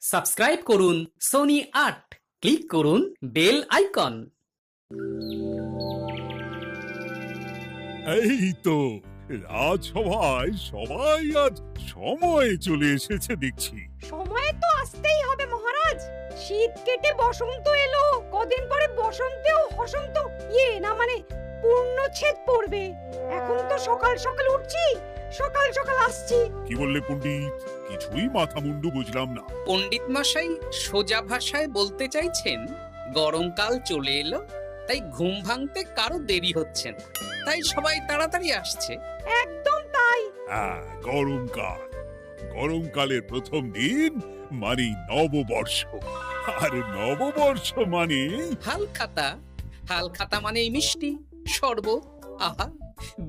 Subscribe করুন Sony ৮, click করুন bell icon. এই তো রাজসভায় সবাই আজ সময়ে চলে এসেছে দেখছি। সময় তো আসতেই হবে মহারাজ। শীত কেটে বসন্ত এলো, কদিন পরে বসন্তেও হসন্ত না মানে পূর্ণচ্ছেদ পড়বে। এখন তো সকাল সকাল উঠছি, সকাল সকাল আসছি। কি বললে পণ্ডিত? কিছুই মাথা মুন্ডু বুঝলাম না। পণ্ডিত মশাই সোজা ভাষায় বলতে চাইছেন গরমকাল চলে এলো, তাই ঘুম ভাঙতে কারো দেরি হচ্ছে না, তাই সবাই তাড়াতাড়ি আসছে। একদম তাই। হ্যাঁ, গরমকাল। গরমকালের প্রথম দিন মানে নববর্ষ, আর নববর্ষ মানে হালখাতা। হালখাতা মানে মিষ্টি শরবত। আহা,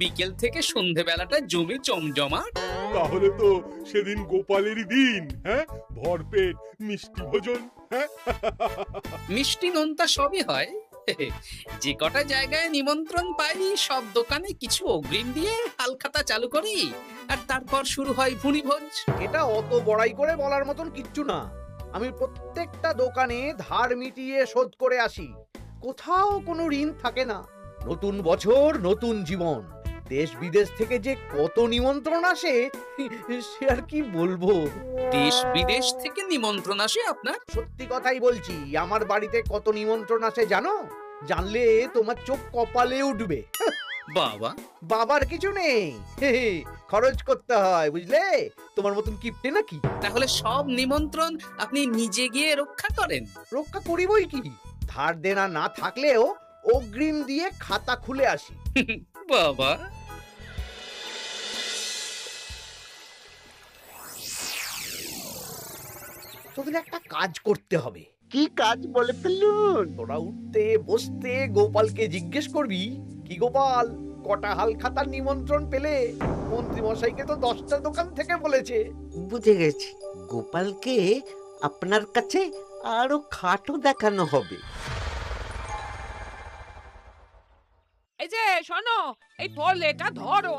বিকেল থেকে সন্ধেবেলাটা জমে জমজমাট। তাহলে তো সেদিন গোপালেরই দিন। হ্যাঁ, ভরপেট মিষ্টি ভোজন। হ্যাঁ, মিষ্টি নোনতা সবই হয়। যে কটা জায়গায় নিমন্ত্রণ পাই সব দোকানে কিছু অগ্রিম দিয়ে হালখাতা চালু করি, আর তারপর শুরু হয় ভুনিভোজ। এটা অত বড়াই করে বলার মতন কিচ্ছু না। আমি প্রত্যেকটা দোকানে ধার মিটিয়ে শোধ করে আসি। কোথাও কোনো ঋণ থাকে না। নতুন বছর নতুন জীবন। দেশ বিদেশ থেকে যে কত নিমন্ত্রণ আসে সে আর কি বলবো। দেশ বিদেশ থেকে নিমন্ত্রণ আসে আপনার? সত্যি কথাই বলছি, আমার বাড়িতে কত নিমন্ত্রণ আসে জানো? জানলে তোমার চোখ কপালে উঠবে। বাবা, বাবার কিছু নেই, খরচ করতে হয় বুঝলে। তোমার মতন কিপটে নাকি? তাহলে সব নিমন্ত্রণ আপনি নিজে গিয়ে রক্ষা করেন? রক্ষা করিবই কি, ধার দেনা না থাকলেও অগ্রিম দিয়ে খাতা খুলে আসি। বাবা, তোদের একটা কাজ করতে হবে। কি কাজ বলে ফেলুন? তোরা উঠতে বসতে গোপালকে জিজ্ঞেস করবি, কি গোপাল, কটা হাল খাতার নিমন্ত্রণ পেলে? মন্ত্রী মশাইকে তো 10টা দোকান থেকে বলেছে। বুঝে গেছি, গোপালকে আপনার কাছে আরো খাটো দেখানো হবে। এই যে শোনো, এই ফলেটা ধরো।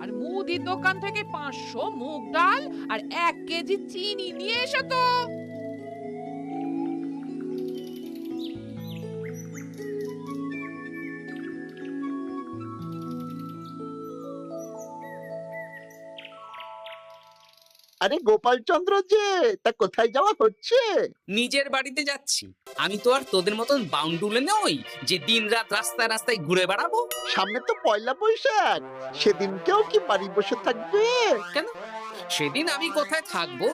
আর মুদির দোকান থেকে 500 মুগ ডাল আর 1 কেজি চিনি নিয়ে এসো তো। আরে গোপাল চন্দ্র যে, তা কোথায় যাওয়া হচ্ছে? নিজের বাড়িতে যাচ্ছি। আমি তো আর তোদের মতন বাউন্ডুলে নই যে দিন রাত রাস্তায় রাস্তায় ঘুরে বেড়াবো। সামনে তো পয়লা বৈশাখ, সেদিনকেও কি বাড়ি বসে থাকবে? কেন, সেদিন আমি কোথায় থাকবো